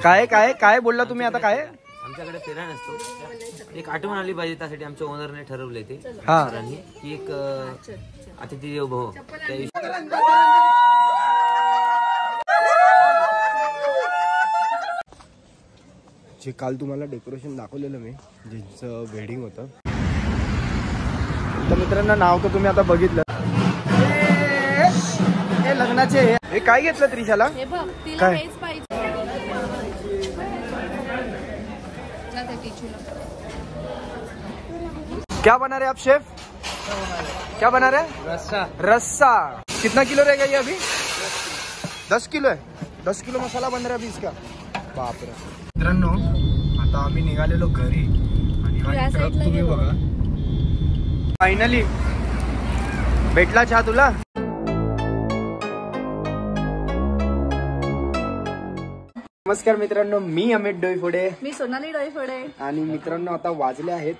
काय काय काय बोलला तुम्ही आता? काय आमच्याकडे फेरा नसतो, एक आठवण आली पाहिजे त्यासाठी आमच्या ओनरने ठरवले ते हा की एक अतिथी देवो भव जे काल तुम्हाला डेकोरेशन दाखवलेलं मी, ज्यांचं वेडिंग होतं, तर मित्रांनो नाव तर तुम्ही आता बघितलं. हे लग्नाचे हे काय घेतलं त्रिशाला? काय क्या बना रहे आप शेफ? क्या बना रहे? रस्सा. रस्सा कितना किलो रहेगा ये अभी? 10 किलो है. 10 किलो मसाला बन रहा है अभी इसका. बाप रे. मित्रांनो आता आम्ही निघालेलो घरी आणि हा ट्रक तुम्ही बघा. फायनली भेटला चहा तुला. नमस्कार मित्रांनो, मी अमित डोईफोडे. मी सोनाली डोईफोडे. आणि मित्रांनो आता वाजले आहेत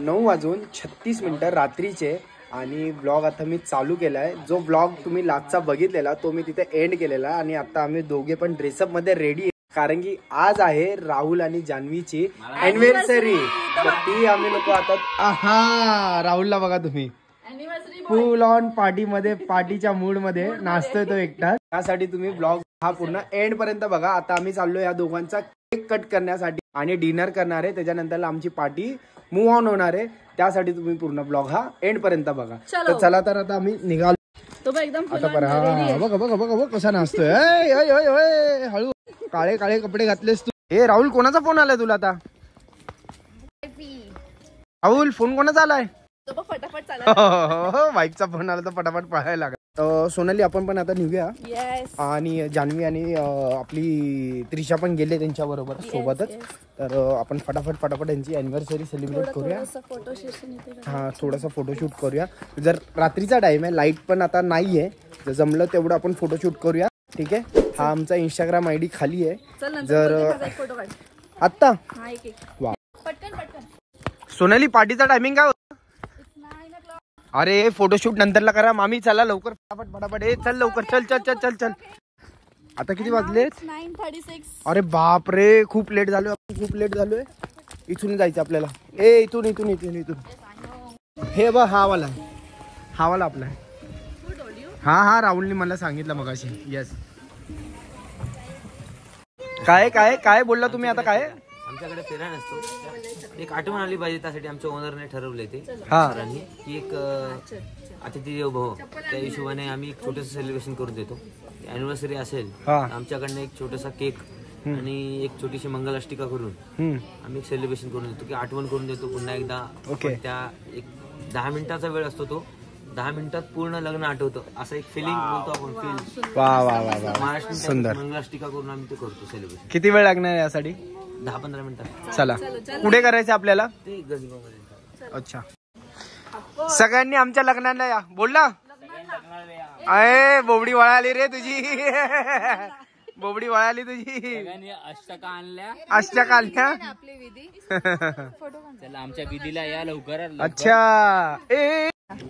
9:36 रात्रीचे आणि ब्लॉग आता मी चालू केलाय. जो ब्लॉग तुम्ही लास्टचा बघितलेला तो मी तिथे एंड केलेला आणि आता आम्ही दोघे पण ड्रेसअप मध्ये रेडी आहे, कारण की आज आहे राहुल आणि जान्हवीची अॅनिव्हर्सरी. ती आम्ही लोक आता हा राहुलला बघा तुम्ही फुल ऑन पार्टी मध्ये, पार्टीच्या मूड मध्ये नाचतोय तो एकटा. त्यासाठी तुम्ही ब्लॉग हा पूर्ण एंड पर्यंत बघा. आता आम्ही चाललोय या दोघांचा केक कट करण्यासाठी आणि डिनर करणार आहे. त्याच्यानंतर आमची पार्टी मूव्ह ऑन होणार आहे. त्यासाठी तुम्ही पूर्ण ब्लॉग हा एंड पर्यंत बघा. तर चला तर आता आम्ही निघालो. आता बघा बघा बघा बघ कसा नाचतोय. हळू काळे काळे कपडे घातलेस तू. हे राहुल कोणाचा फोन आलाय तुला आता? राहुल फोन कोणाचा आलाय? बाईकचा फोन आला तर फटाफट पळायला लागला. सोनाली आपण पण आता निघूया. आणि जान्हवी आणि आपली त्रिशा पण गेले त्यांच्या बरोबर सोबतच. तर आपण फटाफट यांची अॅनिव्हर्सरी सेलिब्रेट करूया. हा थोडासा फोटोशूट करूया. जर रात्रीचा टाइम आहे, लाईट पण आता नाहीये, जर जमलं तेवढं आपण फोटोशूट करूया. ठीक आहे. हा आमचा इंस्टाग्राम आयडी खाली आहे. जर आत्ता वा सोनाली पार्टीचा टायमिंग काय होता? अरे फोटोशूट नंतरला करा. मामी चला लवकर फटाफट. चल लवकर चल चल चल चल चल. आता किती वाजले? 9:36. अरे बाप रे, खूप लेट झालोय. खूप लेट झालोय. इथून जायचं आपल्याला. इथून हे बघ हा वाला आपला आहे. हा राहुलने मला सांगितलं मगाशी. येस. काय काय काय बोलला तुम्ही आता? काय आमच्याकडे फेरा नसतो, एक आठवण आली पाहिजे त्यासाठी आमच्या ओनरने ठरवले ते की एक अतिथी देवो भव त्या हिशोबाने आम्ही एक छोटस सेलिब्रेशन करून देतो. अॅनिव्हर्सरी असेल आमच्याकडनं एक छोटासा केक आणि एक छोटीशी मंगलाष्टिका करून आम्ही एक सेलिब्रेशन करून देतो, की आठवण करून देतो पुन्हा एकदा. त्या एक 10 मिनिटाचा वेळ असतो, तो 10 मिनिटात पूर्ण लग्न आठवतं असं एक फिलिंग बोलतो आपण. फील महाराष्ट्र मंगलाष्टिका करून आम्ही ते करतो सेलिब्रेशन. किती वेळ लागणार यासाठी? 10-15 मिनिटात. चला पुढे करायचं आपल्याला. ते गजबामध्ये. अच्छा सगळ्यांनी आमच्या लग्नाला या. बोलला अरे बोबडी वळाली रे तुझी. बोबडी वळाली तुझी. अष्टका आणल्या. आमच्या विधीला या लवकर. अच्छा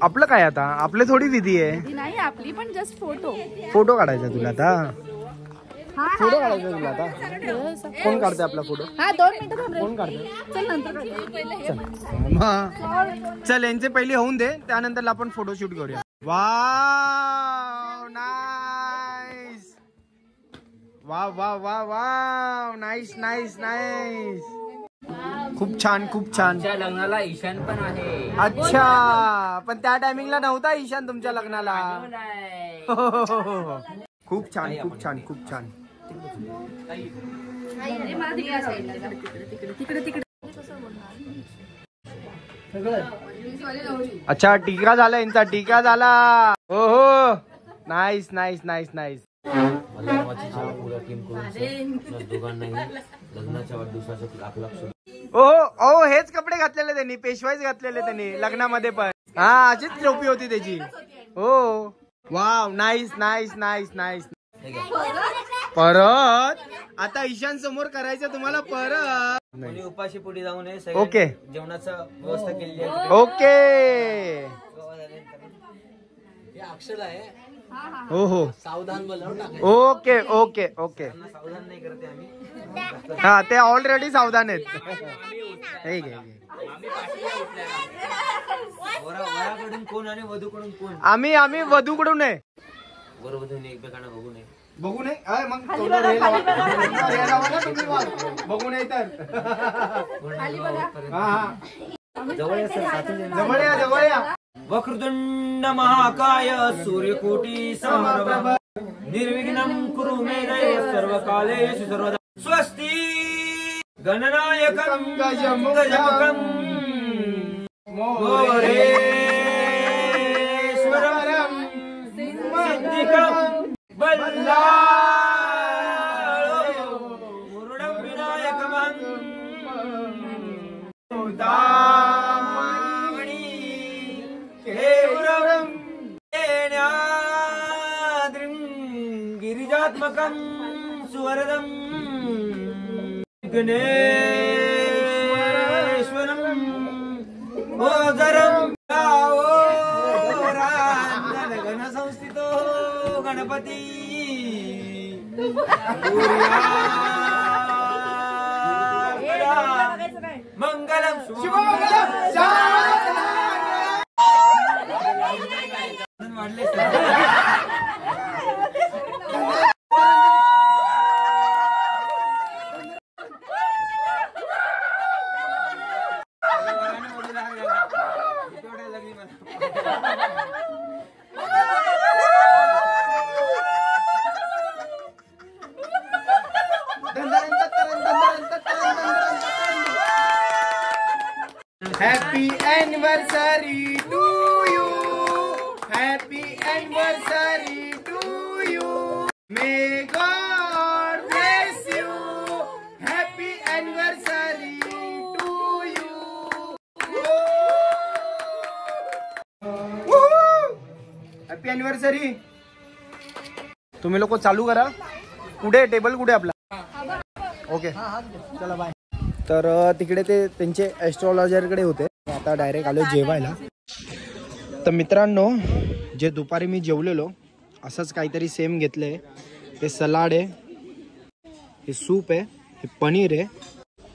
आपलं काय आता? आपलं थोडी विधी आहे. नाही आपली पण जस्ट फोटो काढायचा तुला आता. फोटो काढायचा तुला आता. कोण काढते आपला फोटो? 2 मिनिटं कोण काढते? चल यांचे पहिले होऊन दे, त्यानंतर आपण फोटोशूट करूया. Wow nice. Wow nice. खूप छान. लग्नाला ईशान पण आहे. अच्छा पण त्या टायमिंगला नव्हता ईशान तुमच्या लग्नाला. खूप छान. अच्छा टीका झाला यांचा. टीका झाला. हो नाईस. ओ हेच कपडे घातलेले त्यांनी, पेशवाईच घातलेले त्यांनी लग्नामध्ये पण. हा अशीच टोपी होती त्याची. हो वाव नाईस. परत आता ईशान समोर करायचं तुम्हाला परत. उपाशी पुढे जाऊ नये. ओके जेवणाचा व्यवस्था केली आहे. ओके अक्षर आहे. हो सावधान बोल. ओके सावधान नाही करते आम्ही. हा ते ऑलरेडी सावधान आहेत. हे घे वराकडून कोण आणि वधूकडून कोण? आम्ही वधूकडून आहे. वरवधूने एकमेकांना बघू नये. बघू नये मग बघू नये तर जवळ या. वक्रतुंड महाकाय सूर्यकोटी समप्रभ निर्विघ्नं कुरु मे देव सर्वकालेषु सर्वदा. स्वस्ति गणनायकं गजमुखं मोरेश्वरं सिद्धिकं बल्लाळो मुरुडं विनायकमं दामणि केवरं येण्याद्रिं गिरिजात्मकं सुवरदं गणेश्वरं ओजरं गणसंस्थितो गणपती मंगलम शुभमंगलम. वाढले Happy anniversary to you. Happy anniversary to you. May God bless you. Happy anniversary to you. Happy anniversary. तुम्ही लोक चालू करा. कुठे टेबल कुठे आपला? ओके चला बाय. तर तिकडे ते त्यांचे ॲस्ट्रॉलॉजरकडे होते. आता डायरेक्ट आलो जेवायला. तर मित्रांनो जे दुपारी मी जेवलेलो असंच काहीतरी सेम घेतलंय. ते सलाड आहे, हे सूप आहे, हे पनीर आहे,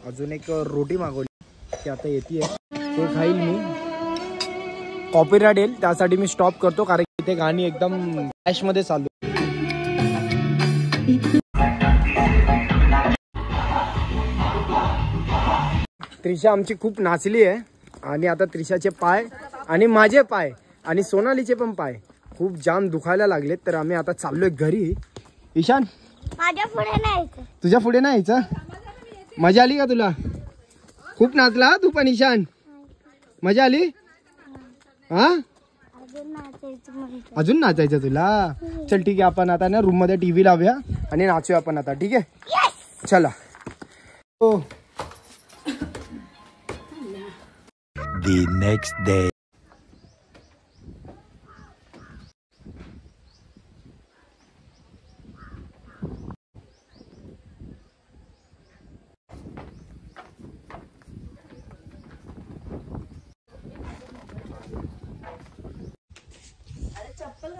अजून एक रोटी मागवली ती आता येते. ते खाईल मी. कॉपीराइट येईल त्यासाठी मी स्टॉप करतो कारण की ते गाणी एकदम फ्लॅशमध्ये चालू. त्रिशा आमची खूप नाचली आहे आणि आता त्रिशाचे पाय आणि माझे पाय आणि सोनालीचे पण पाय खूप जाम दुखायला लागलेत. तर आम्ही आता चाललोय घरी. ईशान माझ्या पुढे नाही, तुझ्या पुढे नाही यायचं. मजा आली का तुला? खूप नाचला तू पण ईशान. मजा आली? हा अजून नाचायचं तुला? चल ठीक आहे आपण आता ना रूम मध्ये टीव्ही लावूया आणि नाचूया आपण आता. ठीक आहे चला. हो The next day.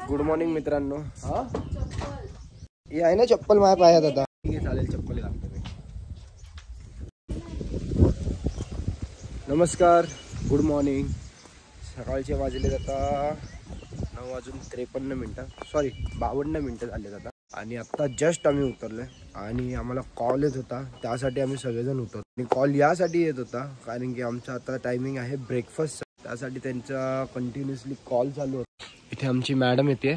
Good morning मित्रांनो. हा हे आहे ना चप्पल माझ्या पायात आता. ठीक आहे चालेल चप्पल घालतो मी. नमस्कार गुड मॉर्निंग. सकाळचे वाजले आता 9:53 सॉरी 52 मिनटं झालेत आता. आणि आत्ता जस्ट आम्ही उतरलोय आणि आम्हाला कॉल येत होता त्यासाठी आम्ही सगळेजण उतरलो. आणि कॉल यासाठी येत होता कारण की आमचा आता टायमिंग आहे ब्रेकफास्ट. त्यासाठी त्यांचा कंटिन्युअसली कॉल चालू होता. इथे आमची मॅडम येते.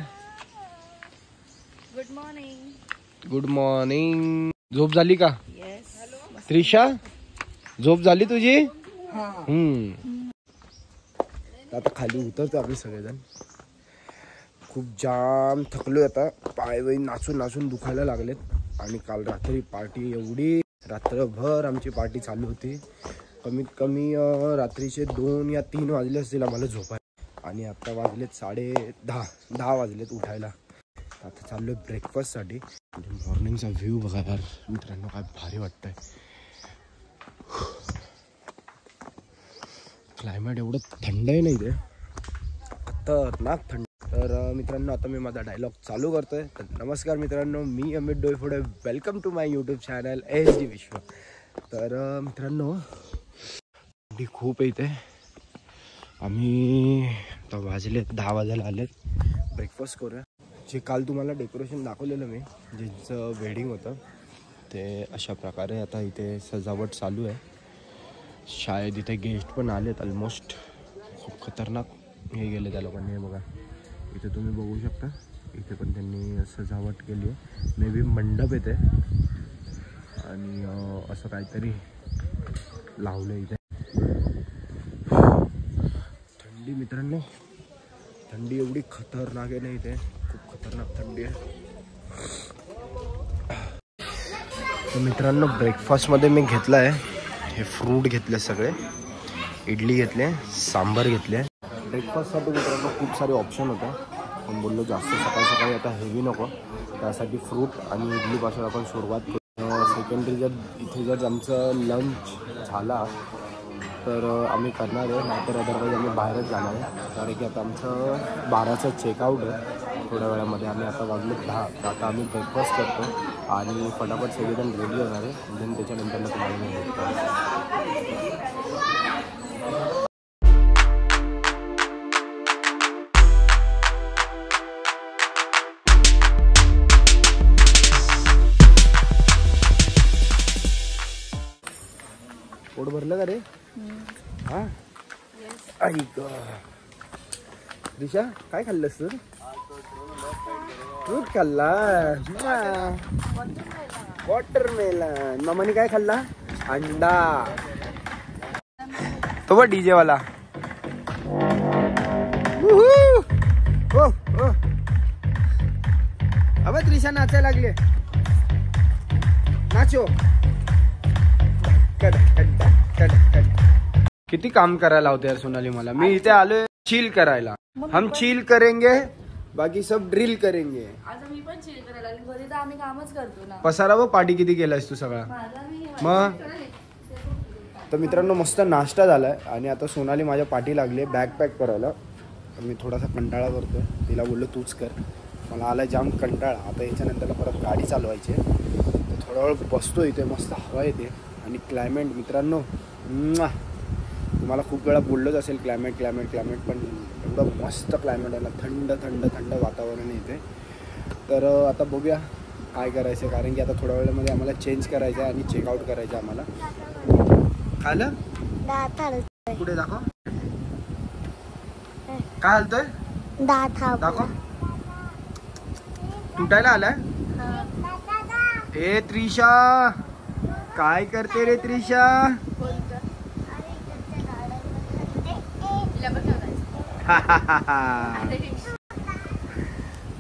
Good morning. Good morning. झोप झाली का त्रिशा? झोप झाली तुझी? आता खाली उतरतो आम्ही सगळेजण. खूप जाम थकलोय आता. पाय वही नाचून नाचून दुखायला लागलेत. आणि काल रात्री पार्टी एवढी रात्रभर आमची पार्टी चालू होती. कमीत कमी रात्रीचे 2 या 3 वाजले असतील आम्हाला झोपायला. आणि आता वाजलेत 10:30 वाजलेत उठायला. आता चाललोय ब्रेकफास्टसाठी. मॉर्निंगचा व्ह्यू बघा यार मित्रांनो काय भारी वाटतंय. क्लायमेट एवढं थंड आहे नाही ते खतरनाक थंड. तर तर मित्रांनो आता मी माझा डायलॉग चालू करतोय. तर नमस्कार मित्रांनो, मी Amit Doiphode, welcome to my YouTube channel SG Vishwa. तर मित्रांनो थंडी खूप येते. आम्ही आता वाजले 10 वाजायला आलेत. ब्रेकफास्ट करूया. जे काल तुम्हाला डेकोरेशन दाखवलेलं मी, ज्यांचं वेडिंग होतं ते अशा प्रकारे आता इथे सजावट चालू आहे. शाळेत इथे गेस्ट पण आलेत ऑलमोस्ट. खूप खतरनाक हे गेले त्या लोकांनी. हे बघा इथे तुम्ही बघू शकता, इथे पण त्यांनी सजावट केली आहे. मे बी मंडप येते आणि असं काहीतरी लावलं इथे. थंडी मित्रांनो, थंडी एवढी खतरनाक आहे ना इथे, खूप खतरनाक थंडी आहे. तर मित्रांनो ब्रेकफास्टमध्ये मी घेतलं आहे हे फ्रूट घेतले, सगळे इडली घेतले, सांबार घेतले. ब्रेकफास्टसाठी मित्रांनो खूप सारे ऑप्शन होते, पण बोललो जास्त सकाळी सकाळी आता हेवी नको, त्यासाठी फ्रूट आणि इडलीपासून आपण सुरुवात करू. सेकंडरी इथे जर आमचं लंच झाला तर आम्ही करणार आहे, नाहीतर अदरवाईज आम्ही बाहेरच जाणार आहे. कारण की आता आमचं 12चं चेकआउट आहे थोड्या वेळामध्ये. आम्ही आता वाजले 10. तर आता आम्ही ब्रेकफास्ट करतो आणि फटाफट सगळेजण रेडी होणार आहे. देन त्याच्यानंतर तुम्हाला मी भेटतो. पोट भरलं का रे? हा ऐक दिशा, काय खाल्लंस तू? फ्रूट खाल्ला, वॉटरमेलन. मामाने काय खाल्ला? अंडा. तो बघ डीजे वाला. अबे त्रिशा नाचायला लागले. नाचो. किती काम करायला होते यार सोनाली मला. मी इथे आलोय चिल करायला. हम चिल करेंगे, बाकी सब ड्रिल करेंगे. आता मी पण चिल करायला लागली. घरी तर आम्ही कामच करतो ना. पसारा व पार्टी किती केलायस तू सगळा मग. तर मित्रांनो मस्त नाश्ता झालाय आणि आता सोनाली माझ्या पाठी लागली बॅग पॅक करायला. तर मी थोडासा कंटाळा करतोय. तिला बोललो तूच कर, मला आला जाम कंटाळा. आता याच्यानंतर परत गाडी चालवायची आहे. तर थोडा वेळ बसतो इथे, मस्त हवा येते आणि क्लायमेट मित्रांनो तुम्हाला खूप वेळा बोललोच असेल क्लायमेट पण एवढं मस्त क्लायमेट आहे ना, थंड थंड थंड वातावरण येते. तर आता बघूया काय करायचं, कारण की आता थोड्या वेळामध्ये आम्हाला चेंज करायचं आहे आणि चेकआउट करायचं आहे आम्हाला. खायला पुढे दाखव काय हलतोय, दाखव. तुटायला आलाय. ए त्रिशा काय करते रे त्रिशा?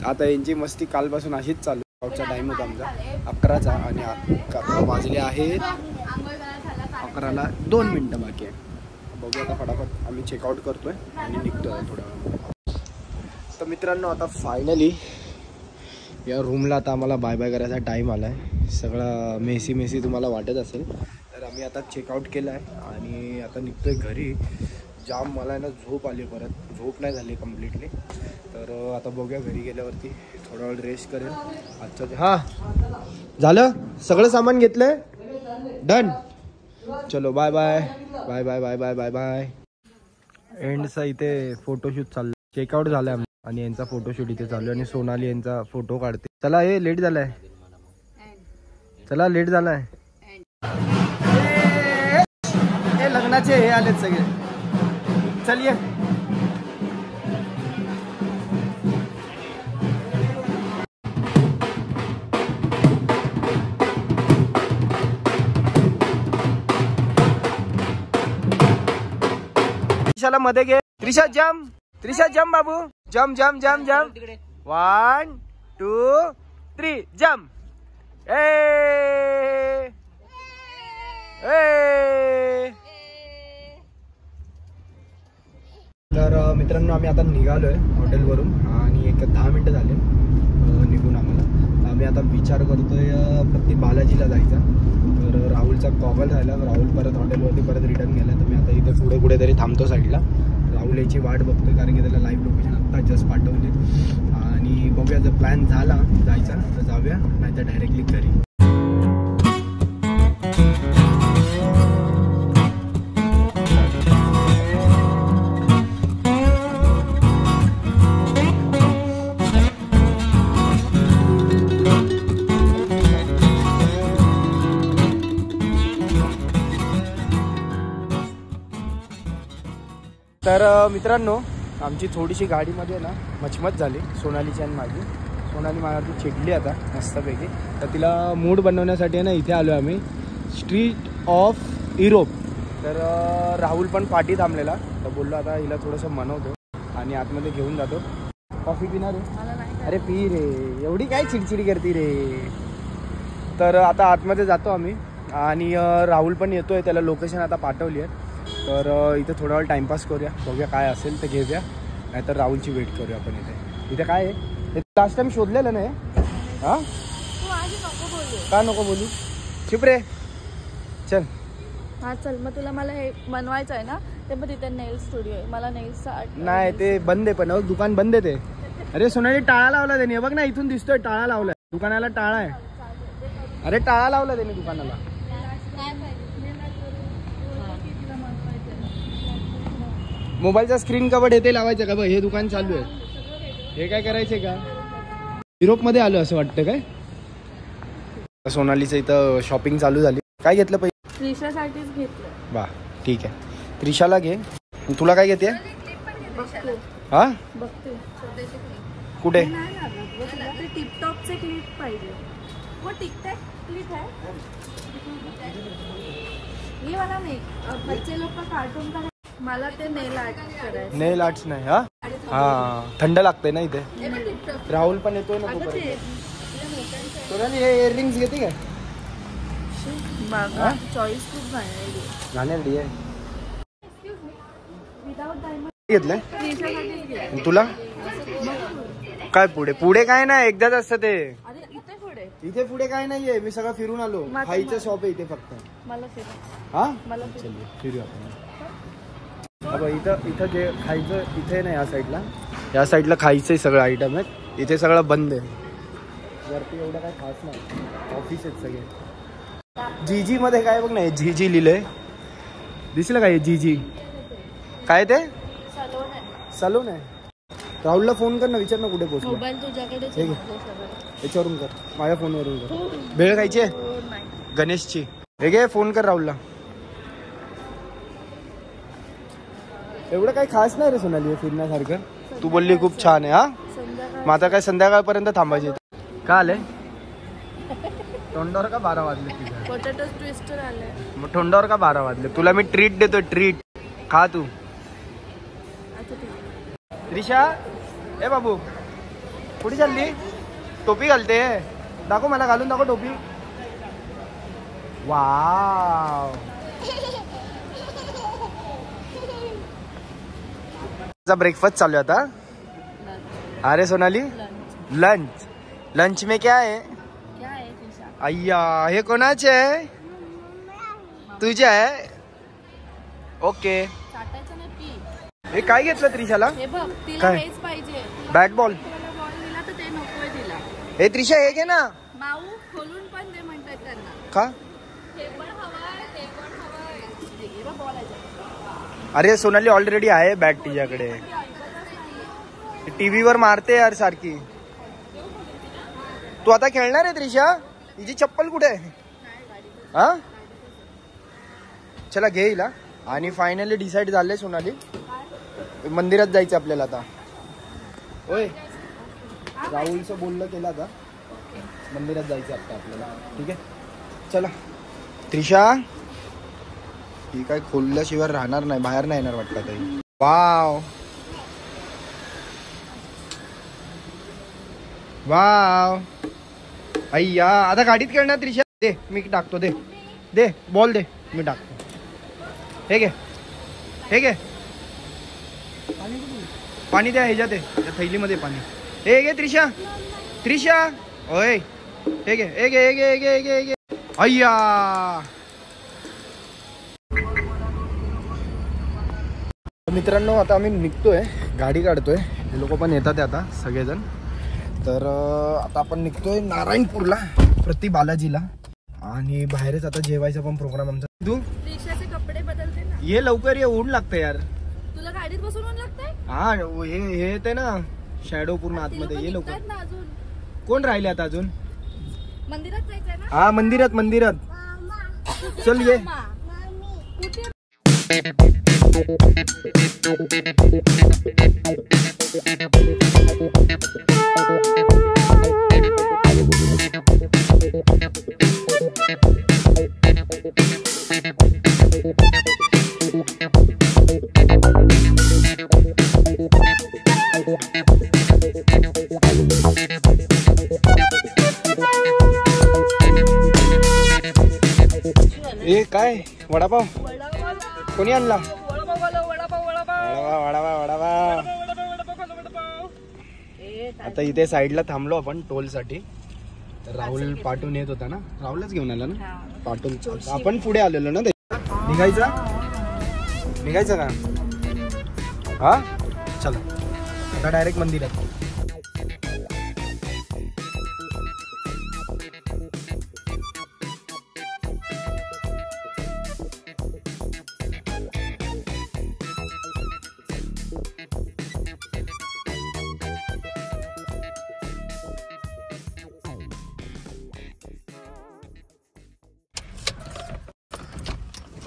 आता यांची मस्ती कालपासून अशीच चालू. आउटचा टाइम होता आमचा 11चा आणि आता वाजले आहेत 11ला 2 मिनिटं बाकी आहे. बघूया आता फटाफट आम्ही चेकआउट करतोय आणि निघतोय थोड्या वेळामध्ये. तर मित्रांनो आता फायनली या रूमला आता आम्हाला बाय बाय करायचा टाईम आला आहे. सगळं मेसी तुम्हाला वाटत असेल. तर आम्ही आता चेकआउट केलं आहे आणि आता निघतोय घरी. जाम मला आहे ना झोप आली, परत झोप नाही झाली कम्प्लिटली. तर आता बघूया घरी गेल्यावरती थोडा वेळ रेस्ट करेल आजचं. हां झालं, सगळं सामान घेतलंय, डन. चलो bye bye bye bye bye bye bye bye. एंडचा इथे फोटोशूट चाललं. चेकआउट झालं आहे आणि यांचा फोटोशूट इथे चालू आहे आणि सोनाली यांचा फोटो काढते. चला हे लेट झालाय, चला लेट झालाय. हे लग्नाचे हे आलेत सगळे. चलिए त्रिशाला मध्ये घे. त्रिशा जम, त्रिशा जम बाबू, जम जम जम जम. 1 2 3 जम. ए तर मित्रांनो आम्ही आता निघालोय हॉटेलवरून आणि एक 10 मिनिटं झाले निघून आम्हाला. आम्ही आता विचार करतोय प्रति बालाजीला जायचा. तर राहुलचा कॉल राहिला, राहुल परत हॉटेलवरती परत रिटर्न गेला. तर मी आता इथे पुढे कुठेतरी थांबतो साईडला. राहुल याची वाट बघतोय कारण की त्याला लाईव्ह लोकेशन आत्ता जस्ट पाठवले. आणि बघूया जर प्लॅन झाला जायचा तर जाऊया, नाही तर डायरेक्टली घरी. तर मित्रांनो, आमची थोडीशी गाडीमध्ये ना मचमच झाली सोनालीची आणि माझी. सोनाली माझी चिडली आता मस्तपैकी. तर तिला मूड बनवण्यासाठी ना इथे आलो आम्ही, स्ट्रीट ऑफ युरोप. तर राहुल पण पाठी थांबलेला, तर बोललो आता हिला थोडंसं मनवतो आणि आतमध्ये घेऊन जातो. कॉफी पिणार रे? अरे पी रे, एवढी काय चिडचिडी करते रे. तर आता आतमध्ये जातो आम्ही आणि राहुल पण येतोय, त्याला लोकेशन आता पाठवली आहे. तर इथे थोडा वेळ टाइमपास करूया, बघूया काय असेल तर घेऊया, नाहीतर राहुलची वेट करूया आपण. इथे काय आहे हे लास्ट टाइम शोधलेलं नाही. हां का नको बोलू, शिप रे चल. हा चल मग तुला मला हे बनवायचं आहे ना, ते पण तिथे नेल स्टुडिओ आहे. मला नेल्स नाही ते बंद आहे, पण दुकान बंद आहे ते. अरे सोनाली टाळा लावला त्याने, बघ ना इथून दिसतोय टाळा लावलाय दुकानाला. टाळा आहे, अरे टाळा लावला त्याने दुकानाला. मोबाईलचा स्क्रीन कव्हर हे ते लावायचं का? बघ हे दुकान चालू आहे, हे काय करायचंय का? युरोपमध्ये आलो असं वाटतं काय? सोनालीचं इथं शॉपिंग चालू झाली. काय घेतलं पाहिजे? त्रिशासाठीच घेतलं. बा ठीक आहे, त्रिशाला घे. तुला काय घेते? हा बघते कुठे? टिकटॉकचे क्लिप पाहिजे. वो टिकटॉक क्लिप है ये वाला नहीं, बच्चे लोग का कार्टून का. मला ते नेल आर्ट करायचं. नेल आर्ट्स नाही. हा हा थंड लागते ना इथे. राहुल पण येतोय ना. सोनाली हे इयरिंग्स घेते काय? बघा चॉईस खूप घाणेरडी आहे. घेतलंय तुला काय? पुढे पुढे काय नाही, एकदाच असतं ते. इथे पुढे काय नाहीये, मी सगळं फिरून आलो. खायचं शॉप आहे इथे फक्त. मला हा फिरूया आपण. इथं जे खायचं इथे नाही, या साईडला खायचं सगळं आयटम आहेत. इथे सगळं बंद आहे. वरती एवढं काय खास नाही, ऑफिस आहेत सगळे. जीजी मध्ये काय बघ ना, जीजी लिहिलंय, दिसलं काय? जीजी काय ते सलून आहे. राहुलला फोन कर ना, विचार ना कुठे पोहोचलो. मोबाईल तुझ्याकडे याच्यावरून कर, माझ्या फोनवरून कर. भेळ खायची आहे गणेशची. हे घे फोन कर राहुलला. एवढं काही खास नाही रे सोनाली फिरण्यासारखं. तू बोलली खूप छान आहे. हा मग आता काय संध्याकाळपर्यंत थांबायचे? का आलंय तोंडावर का 12 वाजले तुझ्या? पोटॅटो ट्विस्टर आले. मग तोंडावर का 12 वाजले? तुला मी ट्रीट देतो, ट्रीट खा तू. त्रिशा ए बाबू कुठे चालली? टोपी घालते, दाखव मला, घालून दाखव टोपी. वाव ब्रेकफास्ट चालू आहे आता. अरे सोनाली लंच, लंच में क्या है? अय्या हे कोणाचे आहे? तुझे आहे? ओके. हे काय घेतलं त्रिशाला? काय बॅट बॉल? हे त्रिशा हे घे ना. माऊ खोलून पण दे म्हणतात त्यांना. का? अरे सोनाली ऑलरेडी आहे बॅट तिच्याकडे. टीव्हीवर मारते यार सारखी. तू आता खेळणार आहे त्रिशा? हिची चप्पल कुठे आहे? हा चला घे हिला. आणि फायनली डिसाईड झाले सोनाली, मंदिरात जायचं आपल्याला आता. होय राहुलचं बोललं केलं आता, मंदिरात जायचं आता आपल्याला. ठीक आहे चला. त्रिशा ही काय खोलल्याशिवाय राहणार नाही, बाहेर नाही येणार वाटतं ताई. वाव वाव अय्या आता गाडीत खेळणार त्रिशा. दे मी टाकतो, दे दे बॉल दे, मी टाकतो. हे घे, हे घे पाणी द्या ह्याच्यात, त्या थैलीमध्ये पाणी. हे घे त्रिशा, त्रिशा ओय हे घे, हे घे, हे घे, हे घे, हे घे, हे घे. अय्या मित्रांनो आता आम्ही निघतोय, गाडी काढतोय, हे लोक पण येतात आता सगळेजण. तर आता आपण निघतोय नारायणपूरला, प्रति बालाजीला. आणि बाहेरच आता जेवायचा पण प्रोग्राम आमचा. तू रिक्षाचे कपडे बदलते ना, ये लवकर ये, ऊन लागतंय यार. तुला गाडीत बसून ऊन लागतंय. हा हे येते ना शॅडो पूर्ण आतमध्ये, ये लवकर. ना अजून कोण राहिले आता अजून? मंदिरात जायचंय ना. हा मंदिरात चल ये. ए काय वडापाव कोणी आणला? वडापाव. आता इथे साईडला थांबलो आपण टोल साठी. राहुल पाठवून येत होता ना, राहुलच घेऊन आला ना पाठवून. आपण पुढे आलेलो ना. निघायचं का? हा चला आता डायरेक्ट मंदिरात.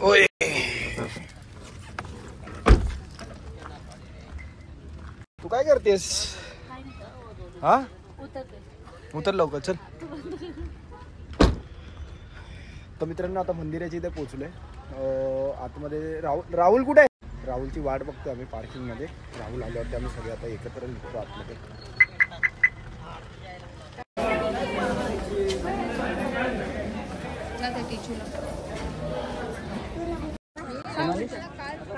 ओए तू काय करतेस? हा उतर लवकर चल. तर मित्रांनो आता मंदिराच्या इथे पोहोचलोय. आतमध्ये राहुल कुठे आहे? राहुलची वाट बघतोय आम्ही पार्किंग मध्ये. राहुल आल्यावरती आम्ही सगळे आता एकत्र निघतो आतमध्ये.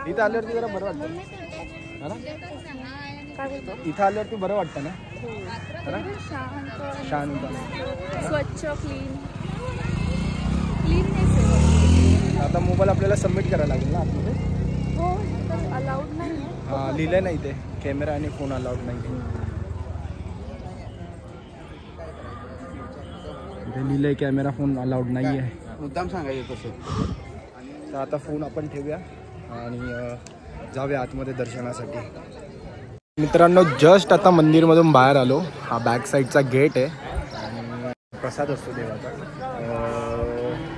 इथं आल्यावरती जरा बरं वाटतं ना. इथं आल्यावरती बरं वाटतं ना. शांत स्वच्छ क्लीन. आता मोबाईल आपल्याला सबमिट करायला लागेल ना आतमध्ये. हो अलाउड नाही. हा लिहिलंय ना इथे, कॅमेरा आणि फोन अलाउड नाही. इथे लिहिलंय कॅमेरा फोन अलाउड नाही आहे. मुद्दाम सांगायचं तसं. तर आता फोन आपण ठेवूया आणि जाऊया आतमध्ये दर्शनासाठी. मित्रांनो जस्ट आता मंदिरमधून बाहेर आलो. हा बॅक साईडचा गेट आहे आणि प्रसाद असतो देवाचा.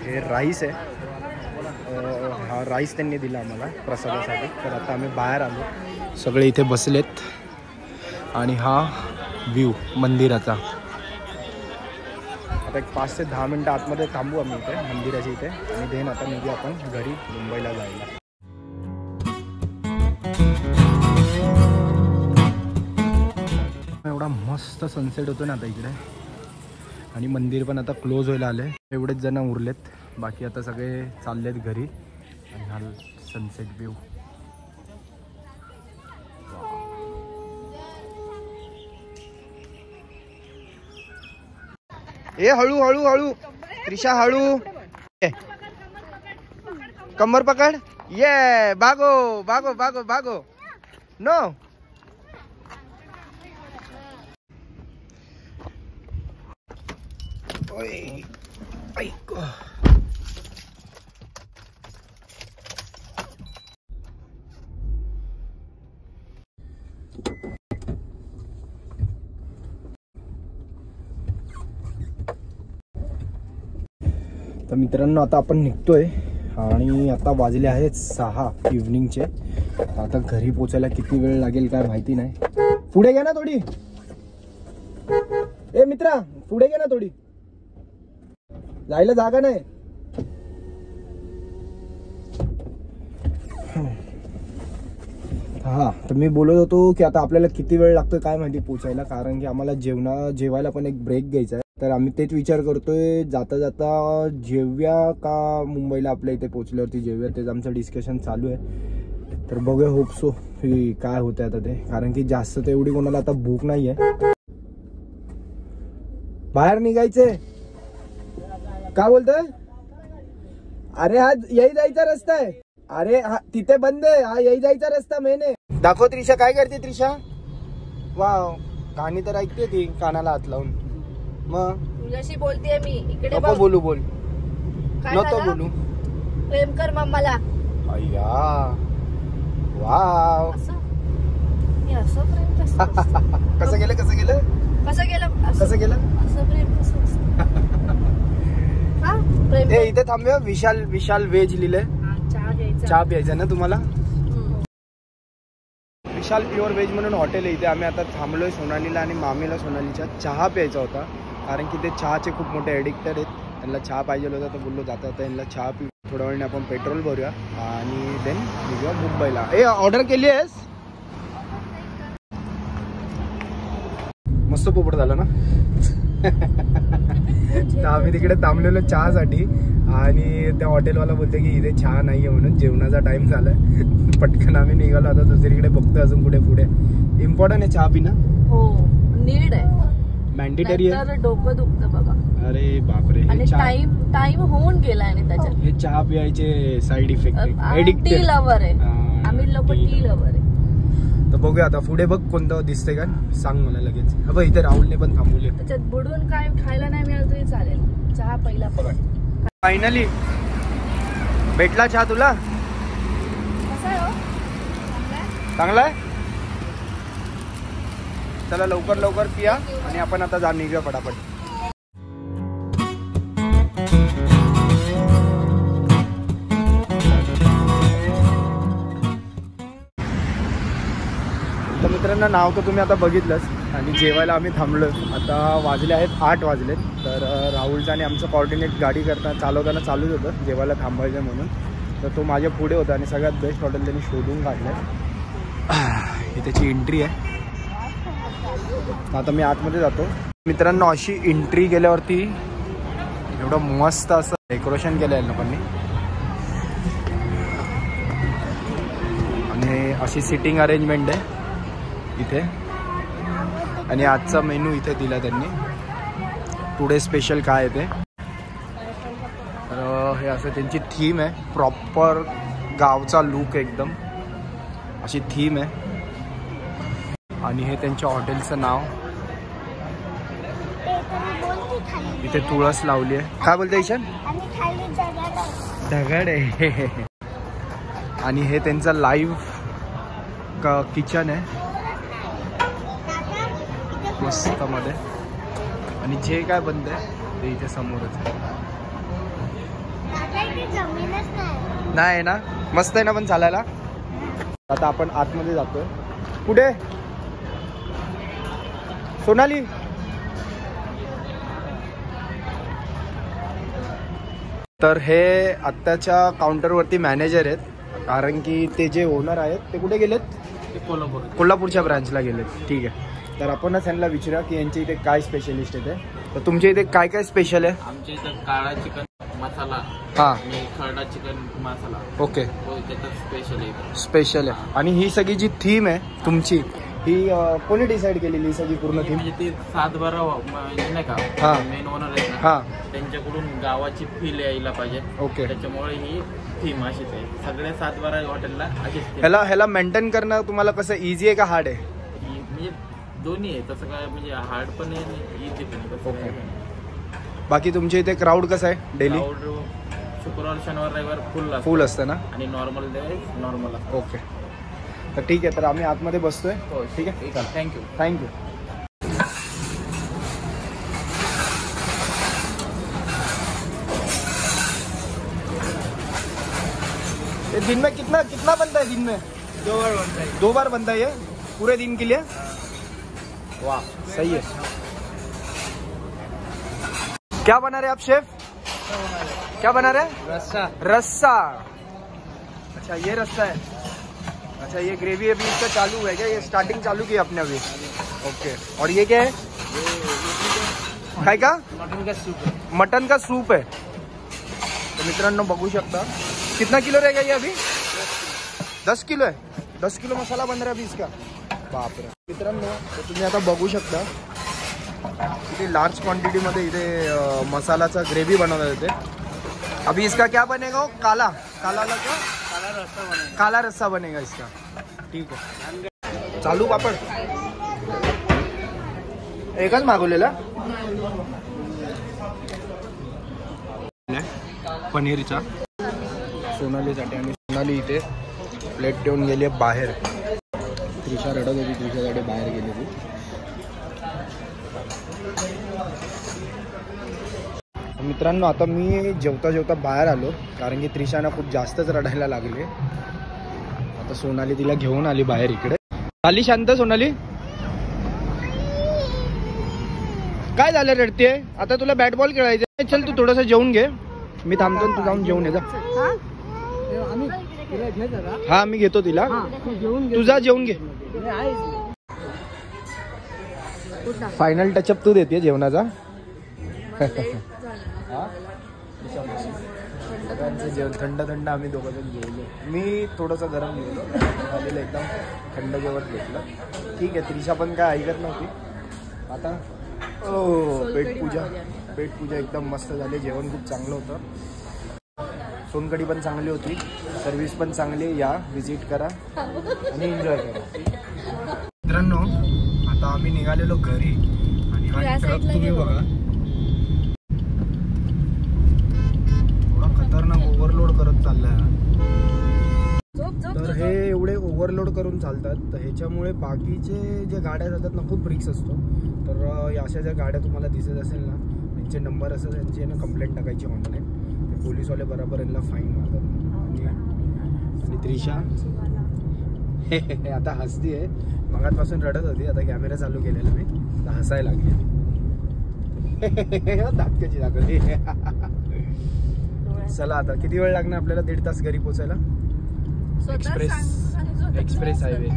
हे राईस आहे. हा राईस त्यांनी दिला आम्हाला प्रसादासाठी. तर आता आम्ही बाहेर आलो, सगळे इथे बसलेत आणि हा व्ह्यू मंदिराचा. आता एक 5 ते 10 मिनटं आतमध्ये थांबू आम्ही इथे मंदिराच्या इथे आणि देन आता निघू आपण घरी मुंबईला जायला. एवढा मस्त सनसेट होतो ना आता इकडे. आणि मंदिर पण आता क्लोज व्हायला आले. एवढेच जण उरलेत, बाकी आता सगळे चाललेत घरी. आणि हा सनसेट व्ह्यू. ए हळू हळू हळू त्रिशा हळू. कमर पकड. ये भागो भागो भागो भागो. नो ऐक. तर मित्रांनो आता आपण निघतोय आणि आता वाजले आहेत 6 इव्हनिंगचे. आता घरी पोचायला किती वेळ लागेल काय माहिती नाही. पुढे घ्या ना थोडी. ए मित्रा पुढे घ्या ना थोडी, जायला जागा नाही. हा तर मी बोलत होतो की आता आपल्याला किती वेळ लागतोय काय माहिती पोचायला, कारण की आम्हाला जेवायला पण एक ब्रेक घ्यायचा आहे. तर आम्ही तेच विचार करतोय जाता जाता जेवूया का मुंबईला आपल्या इथे पोहोचल्यावरती जेवूया, तेच आमचं डिस्कशन चालू आहे. तर बघूया होप सो की काय होतंय आता ते, कारण की जास्त तर एवढी कोणाला आता भूक नाहीये. बाहेर निघायचे काय बोलतोय? अरे हा यही जायचा रस्ता आहे. अरे तिथे बंद आहे, हा यही जायचा रस्ता मेन आहे. दाखव त्रिशा, काय करते त्रिशा? वाव, गाणी तर ऐकते ती कानाला हात लावून. मग तुझ्याशी बोलतेय मी, इकडे नको बोलू, बोल काय नको झालं? बोलू. प्रेम कर मम्माला. अय्या, वाव. असं प्रेम कसं असतं? कसं गेलं कसं गेलं कसं गेलं कसं गेलं? असं प्रेम कसं असतं? हा प्रेम ए इथे थांबूया. विशाल विशाल व्हेज लिहिलंय. चहा घ्यायचा. चहा प्यायचा ना तुम्हाला? विशाल प्युअर व्हेज म्हणून हॉटेल आहे इथे. आम्ही आता थांबलोय. सोनालीला आणि मामीला सोनालीच्या चहा प्यायचा होता, कारण की ते चहाचे खूप मोठे एडिक्टेड आहेत. त्यांना चहा पाहिजे होता तर बोललो जाता तर यांना चहा पिऊ. थोड्या वेळाने आपण पेट्रोल भरूया आणि देन निघूया मुंबईला. ए ऑर्डर केली आहेस? मस्त पोपट झाला ना. तर आम्ही तिकडे थांबलेलो चहासाठी आणि त्या हॉटेलवाला बोलते की इथे चहा नाहीये म्हणून, जेवणाचा टाइम झालाय. पटकन आम्ही निघालो. आता दुसरीकडे बघतोय अजून पुढे पुढे. इम्पॉर्टंट आहे चहा पिणं. हो, नीड आहे, मॅन्डेटरी आहे. तर डोकं दुखतं बाबा. अरे बापरे. आणि टाइम होऊन गेला आणि त्याच्यात हे चहा पियायचे साईड इफेक्ट आहे. टी एडिक्टेड लवर आहे आम्ही लोक, टी लवर आहे. तर बघूया आता पुढे. बघ कोणतं दिसतंय का, सांग मला लगेच. अबे इथे राहुलने पण थांबवले. त्याच्यात बुडून काय खायला नाही मिळालं तरी चालेल. चहा पहिला फायनली भेटला चहा तुला. कसा आहे हो? चांगला आहे. चला लवकर लवकर पिया आणि आपण आता निघूया फटाफट. तर मित्रांनो, नाव तर तुम्ही आता बघितलंच. आणि जेवायला आम्ही थांबलो. आता वाजले आहेत 8 वाजलेत. तर राहुलचा आणि आमचं कॉर्डिनेट गाडी चालवताना चालूच होतं जेवायला थांबायचं म्हणून. तर तो माझ्या पुढे होता आणि सगळ्यात बेस्ट हॉटेल त्यांनी शोधून काढलं. ही त्याची एंट्री आहे. आता मी आतमध्ये जातो. मित्रांनो, अशी एंट्री गेल्यावरती एवढं मस्त असं डेकोरेशन केलं आहे लोकांनी. आणि अशी सिटिंग अरेंजमेंट आहे इथे. आणि आजचा मेनू इथे दिला त्यांनी. टुडे स्पेशल काय आहे ते. तर हे असं त्यांची थीम आहे. प्रॉपर गावचा लुक एकदम अशी थीम आहे. आणि हे त्यांच्या हॉटेलचं नाव. इथे तुळस लावली आहे. काय बोलते ईशान? दगड आहे. आणि हे त्यांचं लाईव्ह किचन आहे मस्त मध्ये. आणि जे काय बनत आहे ते इथे समोरच आहे. नाही ना, मस्त आहे ना पण चालायला. आता आपण आतमध्ये जातोय. पुढे सोनाली. तर हे आत्ताच्या काउंटरवरती मॅनेजर आहेत, कारण की ते जे ओनर आहेत ते कुठे गेलेत? कोल्हापूरच्या ब्रांचला गेलेत. ठीक आहे. तर आपणच त्यांना विचारूया की यांच्या इथे काय स्पेशलिस्ट आहे. तर तुमच्या इथे काय काय स्पेशल आहे? आमच्या इथं काळा चिकन मसाला हा आणि खरडा चिकन मसाला. ओके, स्पेशल आहे. स्पेशल आहे. आणि ही सगळी जी थीम आहे तुमची, ही कोणी डिसाईड केलेली सगळी पूर्ण थीम? म्हणजे ती 7-12 नाही का हा. मेन ओनर आहेत ना, हा त्यांच्याकडून गावाची फील यायला पाहिजे. ओके. त्याच्यामुळे ही थीम अशीच आहे. सगळ्या 7-12 हॉटेलला अशीच ह्याला मेंटेन करणं तुम्हाला कसं इझी आहे का हार्ड आहे? म्हणजे दोन्ही आहे. तसं काय म्हणजे हार्ड पण आहे आणि इझी पण आहे. ओके. बाकी तुमच्या इथे क्राऊड कसं आहे डेली? शुक्रवार शनिवार रविवार फुल असतं ना? आणि नॉर्मल डे नॉर्मल असतं. ओके. तर ठीक आहे. तर आम्ही आतमध्ये बसतोय. ठीक आहे, थँक्यू. थँक्यू. दिन में कितना बनता है? दिन में 2 बार बनता है. 2 बार बनता है ये पूरे दिन के लिए? वाह, सही है. क्या बना रहे आप शेफ? क्या बना रहे? रस्सा. अच्छा, ये रस्सा है. अच्छा, ये ग्रेवी अभी इसका चालू है क्या? ये स्टार्टिंग चालू की आपने अभी? ओके. और ये क्या है? काय का? मटन का सूप है. मटन का सूप है. तो मित्रांनो बघू शकता. कितना किलो रहेगा ये अभी? 10 किलो है. 10 किलो मसाला बन रहा है अभी इसका. बाप रे. मित्रांनो तुम्ही आता बघू शकता इथे लार्ज क्वांटिटी मध्ये इथे मसालाचा ग्रेवी बनवण्यात येते. अभी इसका क्या बनेगा? काला का काला रस्सा बनेगा इसका. ठीक आहे. चालू पापड एकच मागवलेला. पनीरचा सोनालीसाठी आणि सोनाली इथे प्लेट ठेवून गेली बाहेर. त्रिशा रडत होती, त्रिशासाठी बाहेर गेली ती. मित्रांनो आता मी जेवता जेवता बाहेर आलो कारण की त्रिशाना खूप जास्तच रडायला लागले. आता सोनाली तिला घेऊन आली बाहेर इकडे. आली शांत सोनाली. काय झालं रडते? आता तुला बॅट बॉल खेळायचं. चल तू थोडंसं जेवून घे, मी थांबतो, तू जाऊन जेवून ये जा. हा मी घेतो तिला, तुझा जेवून घे. फायनल टचअप तू देते जेवणाचा. जेवण थंड थंड आम्ही दोघं जण जेवलो. मी थोडंसं गरम जेवलो, आलेलं एकदम थंड जेवण घेतलं. ठीक आहे. त्रिशा पण काय ऐकत नव्हती. आता पेटपूजा एकदम मस्त झाली. जेवण खूप चांगलं होतं. सोनकढी पण चांगली होती, सर्विस पण चांगली. या विजिट करा आणि एन्जॉय करा. मित्रांनो आता आम्ही निघालेलो घरी आणि हा ट्रक तुम्ही बघा थोडा खतरनाक ओव्हरलोड करत चाललाय. तर हे एवढे ओव्हरलोड करून चालतात, तर ह्याच्यामुळे बाकीचे जे गाड्या जातात ना खूप रिस्क असतो. तर अशा ज्या गाड्या तुम्हाला दिसत असेल ना, त्यांचे नंबर असतात, त्यांची ना कंप्लेंट टाकायची ऑनलाईन. ते पोलीसवाले बरोबर यांना फाईन मारतात. आणि त्रिशा आता हसती आहे, मगातपासून रडत होती. आता कॅमेरा चालू केलेला मी, आता हसायला लागली. दात कशी दाखवली. चला आता किती वेळ लागणार आपल्याला? 1.5 तास घरी पोचायला. Express highway.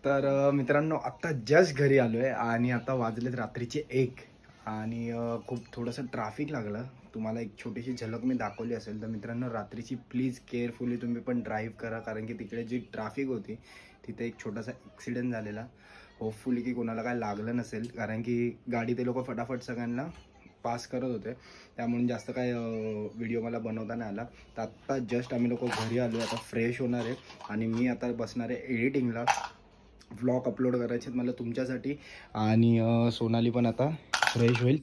तर मित्रांनो आता जस्ट घरी आलोय आणि आता वाजलेत रात्रीचे 1 आणि खूप थोडंसं ट्रॅफिक लागलं. तुम्हाला एक छोटीशी झलक मी दाखवली असेल. तर मित्रांनो रात्रीची प्लीज केअरफुली तुम्ही पण ड्राईव्ह करा, कारण की तिकडे जी ट्रॅफिक होती तिथे एक छोटासा ॲक्सिडेंट झालेला. होपफुली की कोणाला काय लागलं नसेल, कारण की गाडी ते लोक फटाफट सगळ्यांना पास करत होते, त्यामुळे जास्त काय व्हिडिओ मला बनवता नाही आला. तर आत्ता जस्ट आम्ही लोक घरी आलो. आता फ्रेश होणार आहे आणि मी आता बसणार आहे एडिटिंगला. व्लॉग अपलोड करायचे मला तुमच्यासाठी आणि सोनाली पण आता फ्रेश होईल.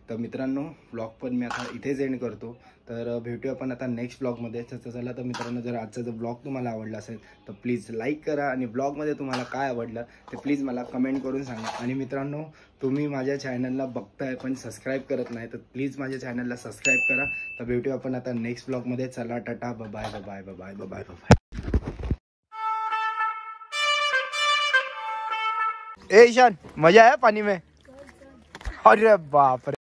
तर मित्रांनो व्लॉग पण मी आता इथेच एंड करतो. तर भेटूया आपण आता नेक्स्ट व्लॉगमध्ये. तर चला तर मित्रांनो, जर आजचा जर व्लॉग तुम्हाला आवडला असेल तर प्लीज लाईक करा आणि व्लॉगमध्ये तुम्हाला काय आवडलं ते प्लीज मला कमेंट करून सांगा. आणि मित्रांनो तुम्ही माझ्या चॅनलला बघताय पण सबस्क्राईब करत नाही, तर प्लीज माझ्या चॅनलला सबस्क्राईब करा. तर भेटूया आपण आता नेक्स्ट व्लॉगमध्ये. चला टाटा, bye bye bye bye bye bye. ए ईशान, मजा है पानी में? अरे बाप रे.